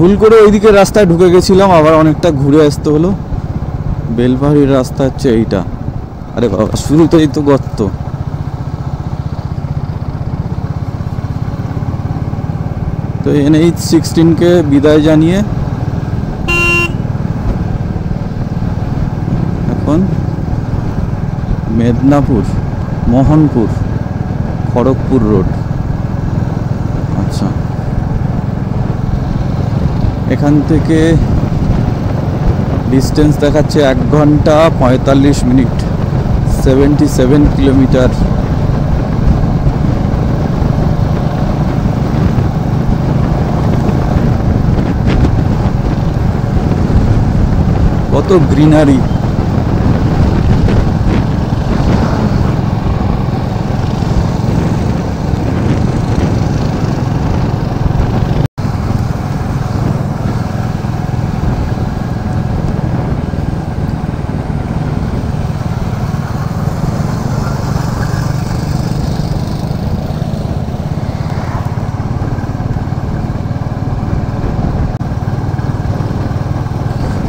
ভুল করে ওইদিকে রাস্তায় ঢুকে গেছিলাম, আবার অনেকটা ঘুরে আসতে হলো। বেলপাহাড়ির রাস্তা হচ্ছে এইটা। আরে বাবা, শুরুতেই তো গর্ত। তো NH-16 বিদায় জানিয়ে এখন মেদিনীপুর, মোহনপুর, খড়গপুর রোড। আচ্ছা, এখান থেকে ডিস্টেন্স দেখাচ্ছে 1 ঘন্টা 45 মিনিট, 77 কিলোমিটার। কত গ্রিনারি!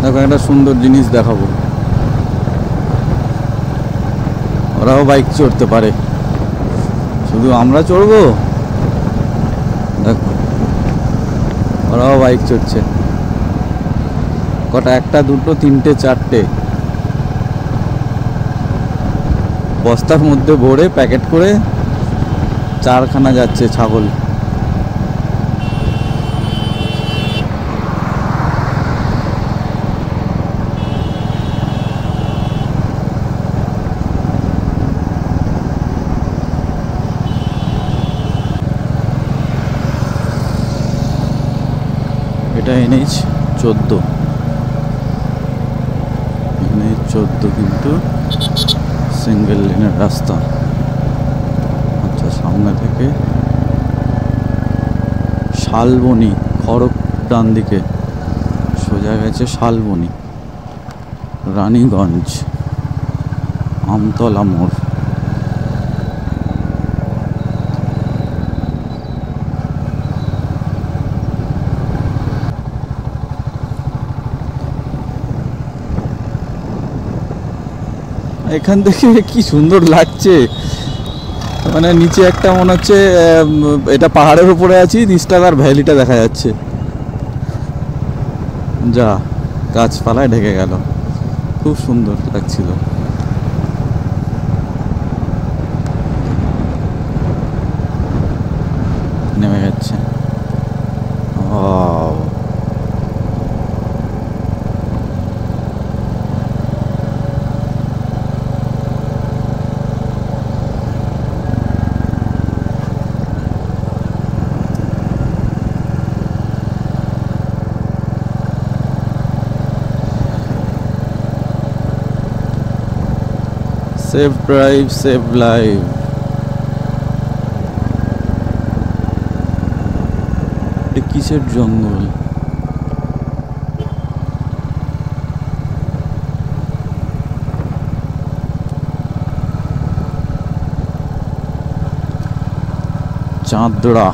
দেখো, একটা সুন্দর জিনিস দেখাবো। ওরাও বাইক চড়তে পারে, শুধু আমরা চড়বো? দেখো, ওরাও বাইক চড়ছে। কটা? 1, 2, 3, 4টে বস্তার মধ্যে ভরে প্যাকেট করে 4খানা যাচ্ছে ছাগল। এটা NH-14। NH-14 কিন্তু সিঙ্গেল লেনের রাস্তা। আচ্ছা, সামনে থেকে শালবনি, খড়গ ডান দিকে সোজা গেছে শালবনি, রানীগঞ্জ, আমতলা মোড়। এখান থেকে কি সুন্দর লাগছে, মানে নিচে একটা মনে হচ্ছে এটা পাহাড়ের উপরে আছি, নিচটাকার ভ্যালিটা দেখা যাচ্ছে। যা গাছপালায় ঢেকে গেল, খুব সুন্দর লাগছিল। নেমে যাচ্ছে। Save drive, save live. এটা কিসের জঙ্গল? চাঁদড়া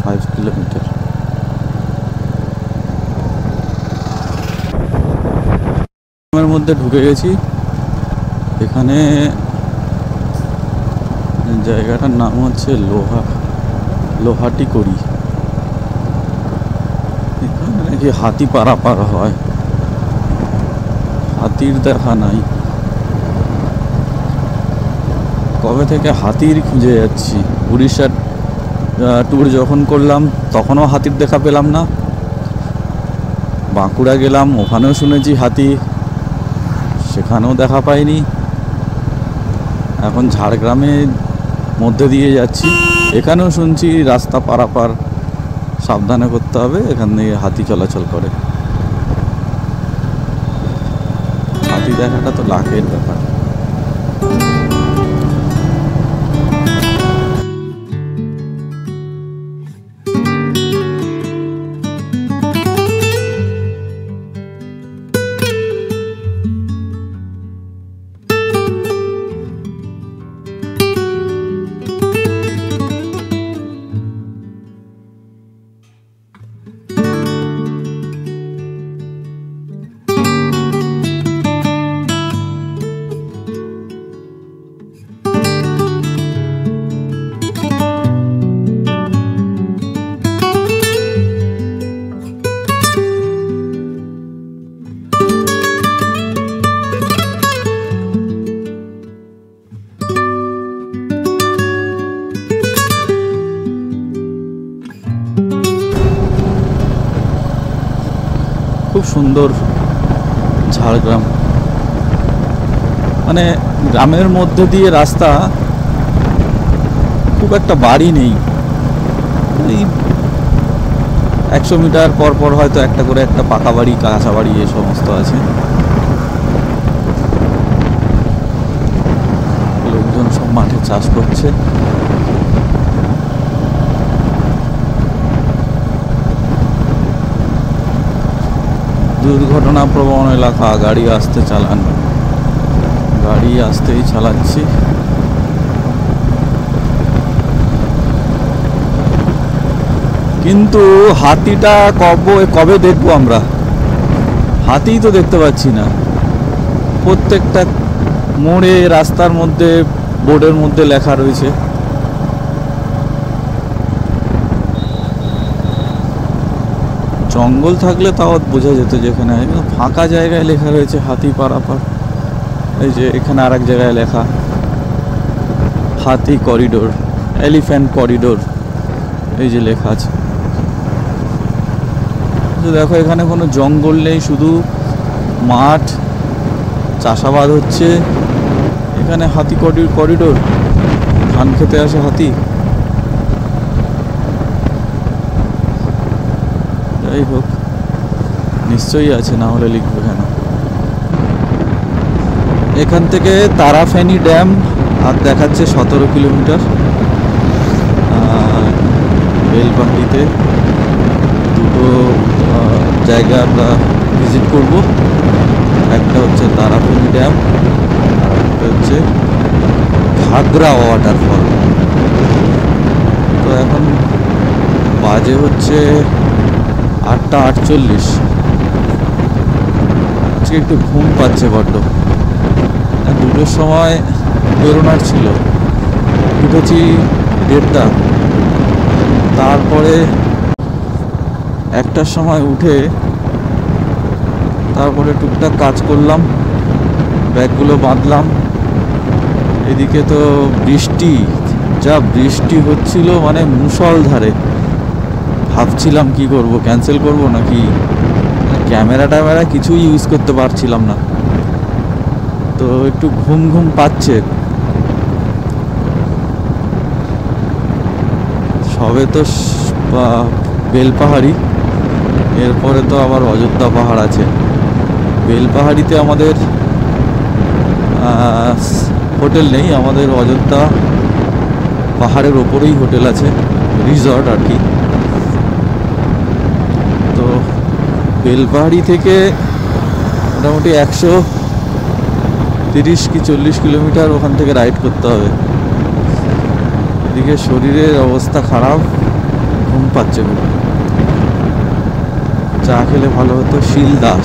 5 কিলোমিটার। এর মধ্যে ঢুকে গেছি। এখানে জায়গাটার নাম হচ্ছে লোহাটিকড়ি। এখানে নাকি হাতি পারাপার হয়, হাতির দেখা নাই। কবে থেকে হাতির খুঁজে যাচ্ছি। উড়িষ্যার ট্যুর যখন করলাম তখনও হাতির দেখা পেলাম না। বাঁকুড়া গেলাম, ওখানেও শুনেছি হাতি, সেখানেও দেখা পাইনি। এখন ঝাড়গ্রামের মধ্যে দিয়ে যাচ্ছি, এখানেও শুনছি রাস্তা পারাপার সাবধানে করতে হবে, এখান থেকে হাতি চলাচল করে। হাতি দেখাটা তো লাখের ব্যাপার। খুব সুন্দর ঝাড়গ্রাম, মানে গ্রামের মধ্যে দিয়ে রাস্তা, খুব একটা বাড়ি নেই, এই 100 মিটার পর পর হয়তো একটা করে একটা পাকা বাড়ি, কাঁচা বাড়ি এ সমস্ত আছে। লোকজন সব মাঠে চাষ করছে। দুর্ঘটনা প্রবণ এলাকা, গাড়ি আসতে চালান, গাড়ি আসতেই চালাচ্ছি। কিন্তু হাতিটা কবে দেখবো আমরা? হাতিই তো দেখতে পাচ্ছি না। প্রত্যেকটা মোড়ে, রাস্তার মধ্যে, বোর্ডের মধ্যে লেখা রয়েছে। জঙ্গল থাকলে তাও বোঝা যেত যেখানে, ফাঁকা জায়গায় লেখা রয়েছে হাতি পারাপার। এই যে এখানে আর এক জায়গায় লেখা হাতি করিডোর, এলিফ্যান্ট করিডোর, এই যে লেখা আছে। দেখো এখানে কোনো জঙ্গল নেই, শুধু মাঠ, চাষাবাদ হচ্ছে। এখানে হাতি করিডোর, ধান খেতে আসে হাতি। যাই হোক, নিশ্চয়ই আছে, না হলে লিখবো কেন। এখান থেকে তারাফেনী ড্যাম আর দেখাচ্ছে 17 কিলোমিটার। বেলপাহাড়িতে দুটো জায়গা আমরা ভিজিট করব, একটা হচ্ছে তারাফেনী ড্যাম, আর একটা হচ্ছে ঘাগরা ওয়াটারফল। তো এখন বাজে হচ্ছে 8:48। আজকে একটু ঘুম পাচ্ছে বড্ড। দুটোর সময় বেরোনোর ছিল, উঠেছি 1:30, তারপরে 1টার সময় উঠে তারপরে টুকটাক কাজ করলাম, ব্যাগগুলো বাঁধলাম। এদিকে তো বৃষ্টি, যা বৃষ্টি হচ্ছিল, মানে মুষলধারে। ভাবছিলাম কি করব, ক্যান্সেল করব নাকি, ক্যামেরা কিছুই ইউজ করতে পারছিলাম না। তো একটু ঘুম ঘুম পাচ্ছে। সবে তো বেলপাহাড়ি, এরপরে তো আবার অযোধ্যা পাহাড় আছে। বেলপাহাড়িতে আমাদের হোটেল নেই, আমাদের অযোধ্যা পাহাড়ের ওপরেই হোটেল আছে, রিসর্ট আর কি। তো বেলপাহাড়ি থেকে মোটামুটি 130 কি 40 কিলোমিটার ওখান থেকে রাইড করতে হবে। এদিকে শরীরের অবস্থা খারাপ, ঘুম পাচ্ছে খুব। চা খেলে ভালো হতো।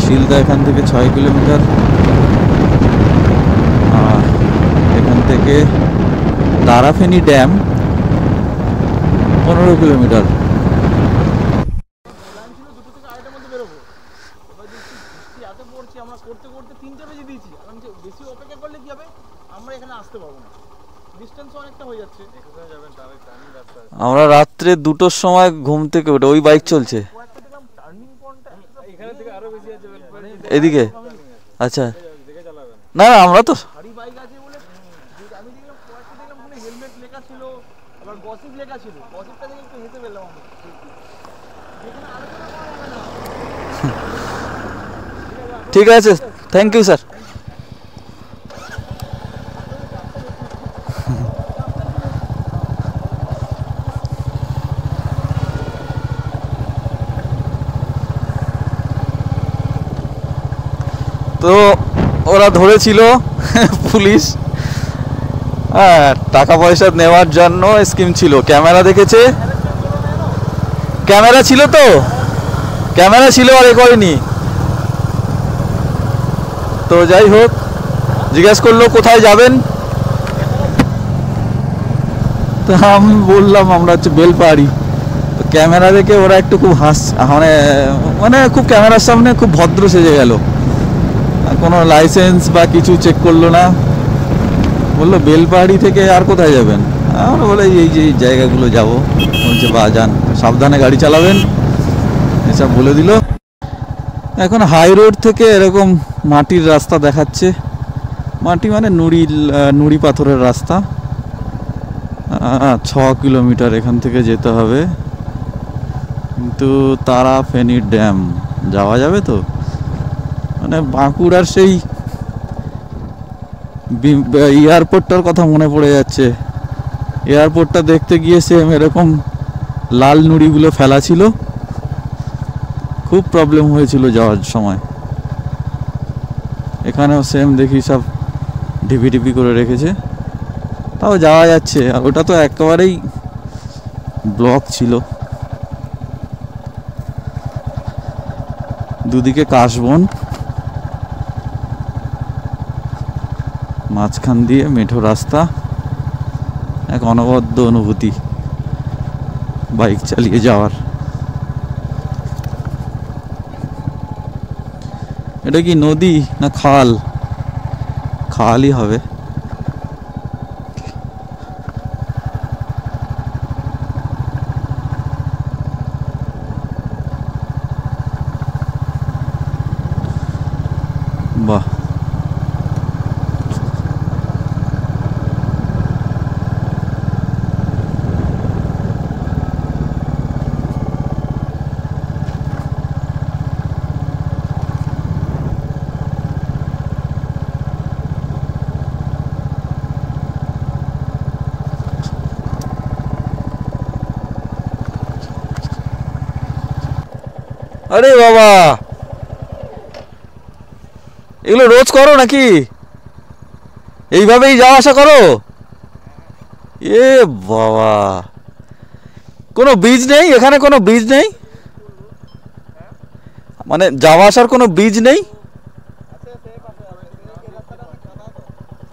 শিলদা এখান থেকে 6 কিলোমিটার, আর এখান থেকে তারাফেনী ড্যাম 15 কিলোমিটার। আমরা রাত্রে 2টোর সময় ঘুম থেকে উঠে, ওই বাইক চলছে এদিকে। আচ্ছা, না আমরা তো ঠিক আছে, থ্যাংক ইউ স্যার। তো ওরা ধরেছিল পুলিশ, হ্যাঁ, টাকা পয়সা নেওয়ার জন্য স্কিম ছিল। ক্যামেরা দেখেছে, ক্যামেরা ছিল, তো ক্যামেরা ছিল আর এ করেনি। তো যাই হোক, জিজ্ঞেস করলো কোথায় যাবেন, তো আমি বললাম আমরা হচ্ছে বেলপাহাড়ি। তো ক্যামেরা দেখে ওরা একটু খুব মানে খুব ক্যামেরার সামনে খুব ভদ্র সেজে গেল, কোনো লাইসেন্স বা কিছু চেক করলো না। বললো বেলপাহাড়ি থেকে আর কোথায় যাবেন? আমরা বলে এই যে জায়গাগুলো যাবো। বলছে বা যান, সাবধানে গাড়ি চালাবেন, এসব বলে দিল। এখন হাই রোড থেকে এরকম মাটির রাস্তা দেখাচ্ছে, মাটি মানে নুড়ি পাথরের রাস্তা। 6 কিলোমিটার এখান থেকে যেতে হবে, কিন্তু তারা ফেনী ড্যাম যাওয়া যাবে তো? মানে বাঁকুড়ার সেই এয়ারপোর্টটার কথা মনে পড়ে যাচ্ছে। এয়ারপোর্টটা দেখতে গিয়ে সেম এরকম লাল নুড়িগুলো ফেলা ছিল, খুব প্রবলেম হয়েছিল যাওয়ার সময়। এখানেও সেম দেখি সব ঢিপি ঢিপি করে রেখেছে, তাও যাওয়া যাচ্ছে। আর ওটা তো একেবারেই ব্লক ছিল, দুদিকে কাশবন, মাঝখান দিয়ে মেঠো রাস্তা। এক অনবদ্য অনুভূতি বাইক চালিয়ে যাওয়ার। এটা কি নদী না খাল? খালই হবে। বাহ, আরে বাবা, এগুলো রোজ করো নাকি? এইভাবেই যাওয়া আসা করো? এ বাবা, কোনো ব্রিজ নেই এখানে? কোনো ব্রিজ নেই মানে যাওয়া আসার কোনো ব্রিজ নেই?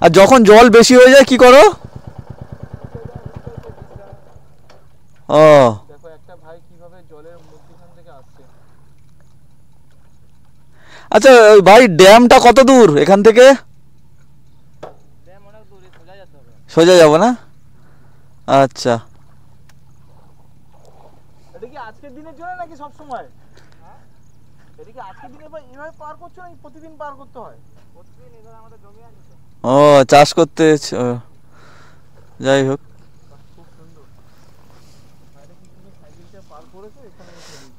আর যখন জল বেশি হয়ে যায় কি করো? ও আচ্ছা ভাই, ড্যামটা কত দূর এখান থেকে? সোজা যাবো না? আচ্ছা, এটা কি আজকের দিনের জন্য নাকি সব সময়? এটা কি আজকের দিনে বা এইভাবে পার করছো নাকি প্রতিদিন পার করতে হয়? প্রতিদিন। এখানে আমাদের জমি আছে তো। ও চাষ করতে, যাই হোক। খুব সুন্দর। বাইরে কি তুমি সাইকেলটা পার করেছো এখানে এসে দিয়েছো?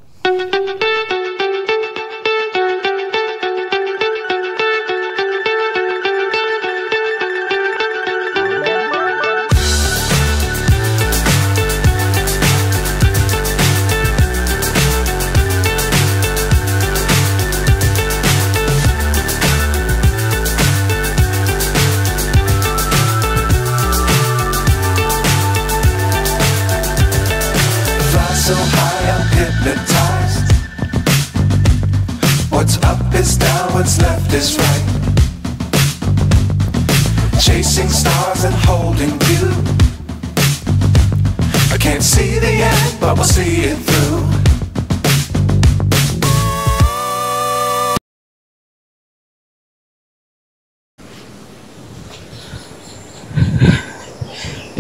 So high I'm hypnotized. What's up is down, what's left is right. Chasing stars and holding you. I can't see the end, but we'll see it through.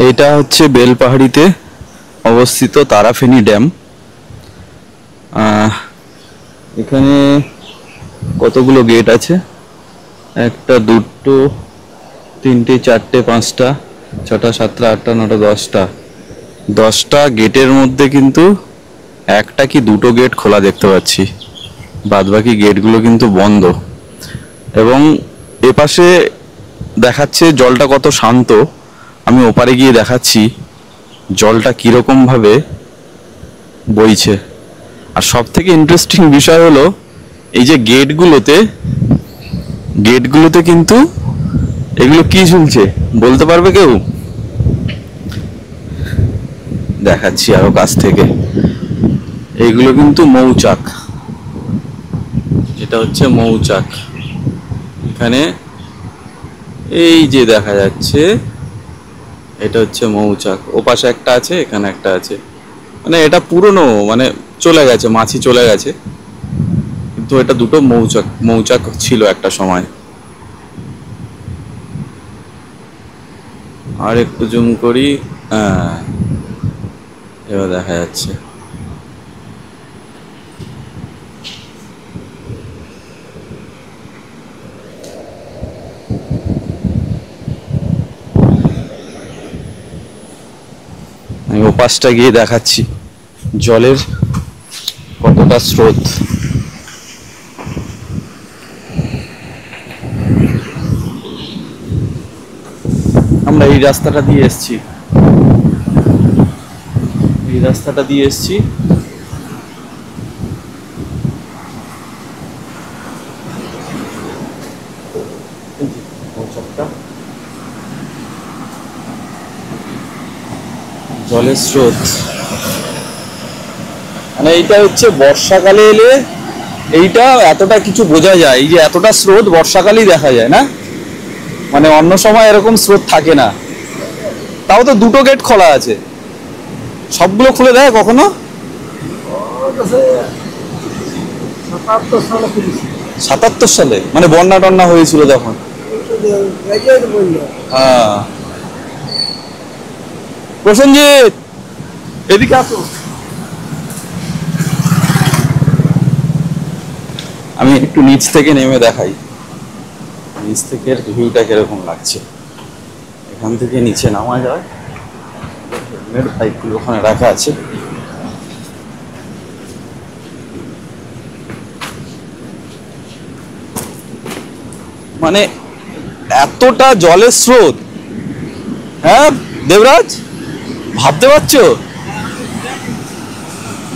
এটা হচ্ছে বেলপাহাড়িতে অবস্থিত তারাফেনী ড্যাম। এখানে কতগুলো গেট আছে? 1, 2, 3, 4, 5, 6, 7, 8, 9, 10টা। 10টা গেটের মধ্যে কিন্তু একটা কি দুটো গেট খোলা দেখতে পাচ্ছি, বাদবাকি গেটগুলো কিন্তু বন্ধ। এবং এপাশে দেখাচ্ছে জলটা কত শান্ত, আমি ওপারে গিয়ে দেখাচ্ছি জলটা কিরকম ভাবে বইছে। আর সব থেকে ইন্টারেস্টিং বিষয় হলো এই যে গেটগুলোতে কিন্তু এগুলো কি ঝুলছে বলতে পারবে কেউ? দেখাচ্ছি আরো কাছ থেকে। এইগুলো কিন্তু মৌচাক, এটা হচ্ছে মৌচাক। এখানে এই যে দেখা যাচ্ছে এটা হচ্ছে মৌচাক। ওপাশে একটা আছে, এখানে একটা আছে। মানে এটা পুরনো, মানে চলে গেছে, মাছি চলে গেছে, কিন্তু এটা দুটো মৌচাক ছিল একটা সময়। আর একটু জুম করি, হ্যাঁ এবার দেখা যাচ্ছে। ওপাশটা গিয়ে দেখাচ্ছি জলের কতটা স্রোত। আমরা এই রাস্তাটা দিয়ে এসেছি, এই রাস্তাটা দিয়ে এসেছি। জলের স্রোত মানে এইটা হচ্ছে বর্ষাকালে এলে এইটা এতটা কিছু বোঝা যায়, এই যে এতটা স্রোত বর্ষাকালেই দেখা যায় না, মানে অন্য সময় এরকম স্রোত থাকে না। তাও তো দুটো গেট খোলা আছে, সবগুলো খুলে দেয় কখনো? 77 সালে মানে বন্যা টন্যা হয়েছিল তখন। হ্যাঁ প্রসেনজিৎ এদিকে আসো, আমি একটু নিচ থেকে নেমে দেখাই নিচ থেকে ভিউটা কিরকম লাগছে। এখান থেকে নিচে নামা যায়, হেলমেট বাইকগুলো ওখানে রাখা আছে। মানে এতটা জলের স্রোত, হ্যাঁ দেবরাজ ভাবতে পারছো,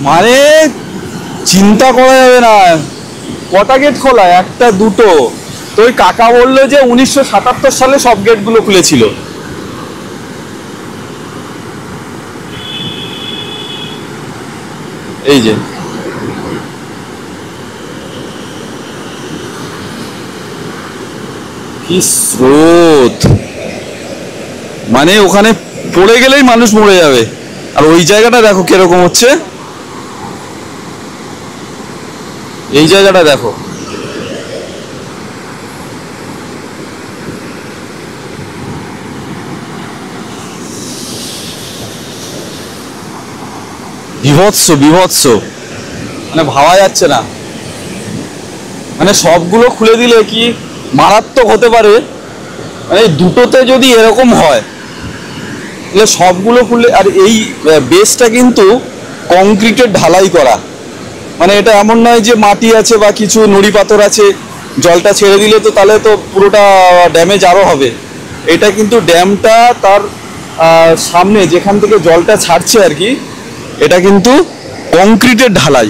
মানে চিন্তা করা যাবে না। কটা গেট খোলা? একটা দুটো। তো ওই কাকা বললো যে 1977 সালে সব গেটগুলো খুলেছিল। এই যে কি স্রোত, মানে ওখানে পড়ে গেলেই মানুষ মরে যাবে। আর ওই জায়গাটা দেখো কিরকম হচ্ছে, এই জায়গাটা দেখো, বিভৎস বিভৎস, মানে ভাবা যাচ্ছে না। মানে সবগুলো খুলে দিলে কি মারাত্মক হতে পারে, মানে দুটোতে যদি এরকম হয় তাহলে সবগুলো খুলে। আর এই বেসটা কিন্তু কংক্রিটের ঢালাই করা, মানে এটা এমন নয় যে মাটি আছে বা কিছু নুড়ি পাথর আছে, জলটা ছেড়ে দিলে তো তাহলে তো পুরোটা ড্যামেজ আরও হবে। এটা কিন্তু ড্যামটা তার সামনে যেখান থেকে জলটা ছাড়ছে আর কি, এটা কিন্তু কংক্রিটের ঢালাই।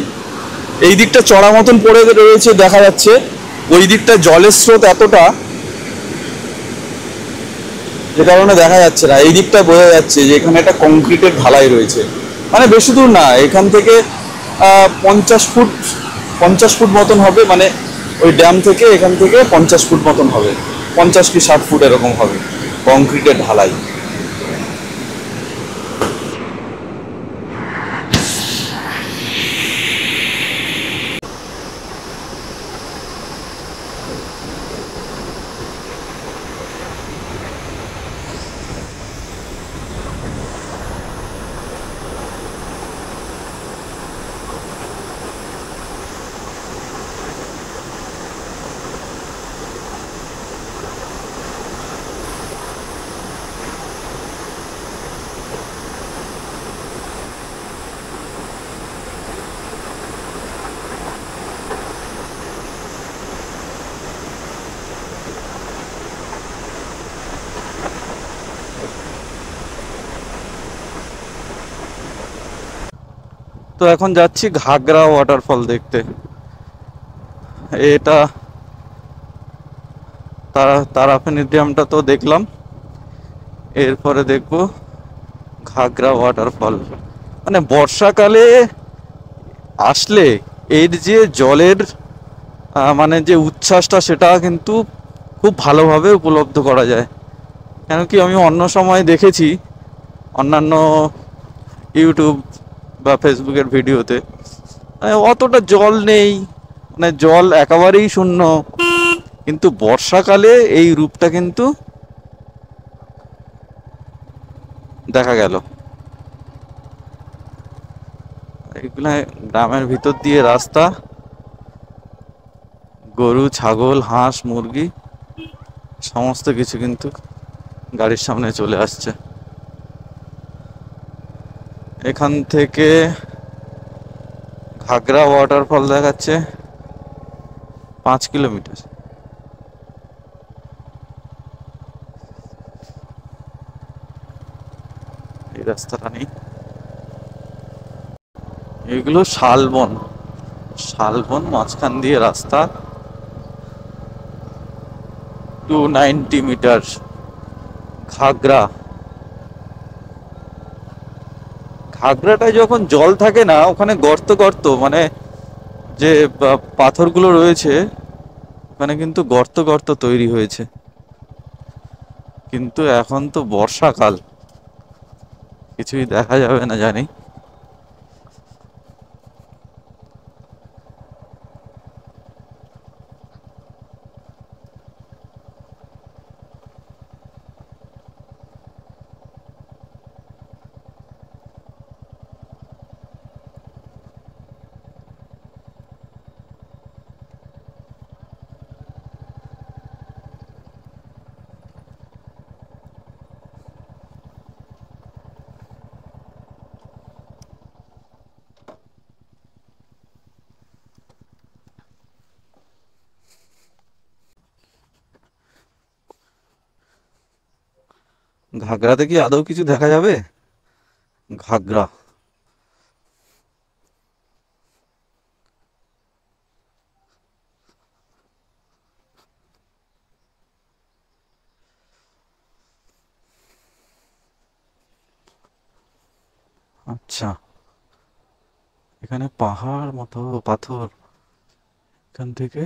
এই দিকটা চড়া মতন পড়ে রয়েছে দেখা যাচ্ছে, ওই দিকটা জলের স্রোত এতটা যে কারণে দেখা যাচ্ছে না। এই দিকটা বোঝা যাচ্ছে যে এখানে একটা কংক্রিটের ঢালাই রয়েছে, মানে বেশি দূর না, এখান থেকে 50 ফুট মতন হবে, মানে ওই ড্যাম থেকে এখান থেকে 50 ফুট মতন হবে, 50 কি 60 ফুট এরকম হবে কংক্রিটের ঢালাই। তো এখন যাচ্ছি ঘাগরা ওয়াটারফল দেখতে। এটা তারাপীঠ ড্যামটা তো দেখলাম, এরপরে দেখবো ঘাগরা ওয়াটারফল। মানে বর্ষাকালে আসলে এর যে জলের মানে যে উচ্ছ্বাসটা সেটা কিন্তু খুব ভালোভাবে উপলব্ধ করা যায়। কেন কি আমি অন্য সময় দেখেছি অন্যান্য ইউটিউব বা ফেসবুকের ভিডিওতে অতটা জল নেই, মানে জল একেবারেই শূন্য, কিন্তু বর্ষাকালে এই রূপটা কিন্তু দেখা গেল। এগুলো গ্রামের ভিতর দিয়ে রাস্তা, গরু ছাগল হাঁস মুরগি সমস্ত কিছু কিন্তু গাড়ির সামনে চলে আসছে। এখান থেকে ঘাগরা ওয়াটারফল দেখাচ্ছে 5 কিলোমিটার। এই রাস্তাটা নেই, এগুলো শালবন, শালবন মাঝখান দিয়ে রাস্তা। 290 মিটার ঘাগরা। ঘাগরাটায় যখন জল থাকে না, ওখানে গর্ত গর্ত, মানে যে পাথরগুলো রয়েছে ওখানে কিন্তু গর্ত গর্ত তৈরি হয়েছে। কিন্তু এখন তো বর্ষাকাল, কিছুই দেখা যাবে না জানি। ঘাগরাতে কি আদৌ কিছু দেখা যাবে? ঘাগরা, আচ্ছা এখানে পাহাড় মতো পাথর, এখান থেকে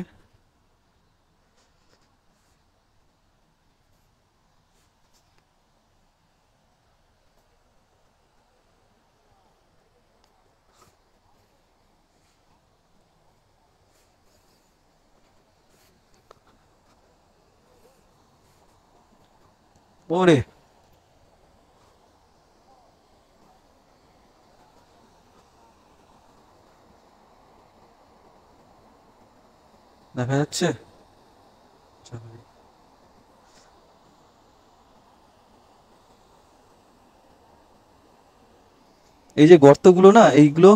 ওরে দেখা যাচ্ছে। এই যে গর্তগুলো না, এইগুলো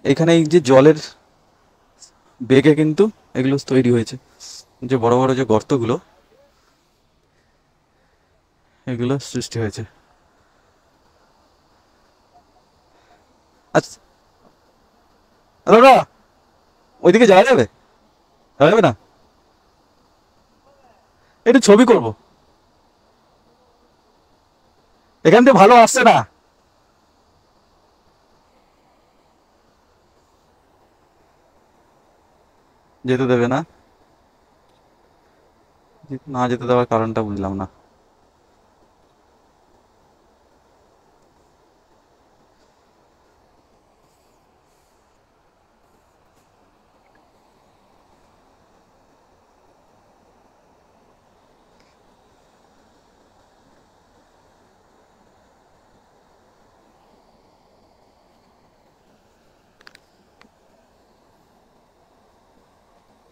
এখানে এই যে জলের বেগে কিন্তু এগুলো তৈরি হয়েছে, যে বড় বড় যে গর্তগুলো এগুলো সৃষ্টি হয়েছে। আচ্ছা দাদা, ওইদিকে যাওয়া যাবে? যাওয়া যাবে না? একটু ছবি করব, এখান থেকে ভালো আসছে না। যেতে দেবে না? না যেতে দেওয়ার কারণটা বুঝলাম না।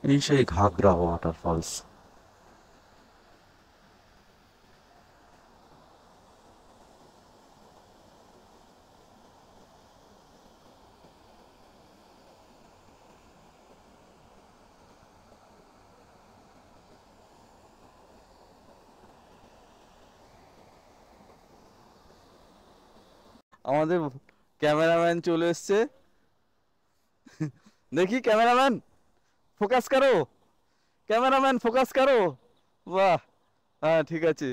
এই সেই ঘাগরা ওয়াটারফলস। আমাদের ক্যামেরাম্যান চলে এসছে, দেখি ক্যামেরাম্যান ফোকাস করো, ক্যামেরাম্যান ফোকাস করো। বাহ, হ্যাঁ ঠিক আছে।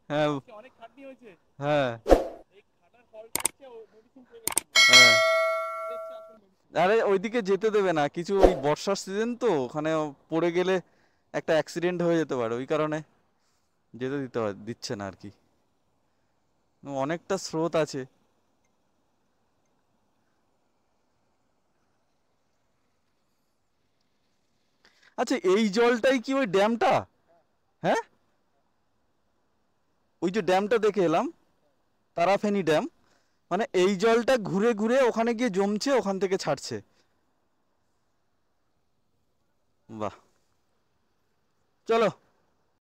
হ্যাঁ অনেক খাটনি হয়েছে, হ্যাঁ এই খাটার ফলটা হচ্ছে ও মেডিসিন পেয়ে গেছে, হ্যাঁ। এটা হচ্ছে আসল মেডিসিন। আরে ওইদিকে যেতে দেবে না, কিছু ওই বর্ষার সিজন তো, ওখানে পড়ে গেলে একটা অ্যাক্সিডেন্ট হয়ে যেতে পারে, ওই কারণে যেতে দিচ্ছে না আর কি। অনেকটা স্রোত আছে। আচ্ছা এই জলটাই কি ওই ড্যামটা? হ্যাঁ, ওই যে ড্যামটা দেখে এলাম, তারাফেনী ড্যাম, মানে এই জলটা ঘুরে ঘুরে ওখানে গিয়ে জমছে, ওখান থেকে ছাড়ছে। বাহ, চলো।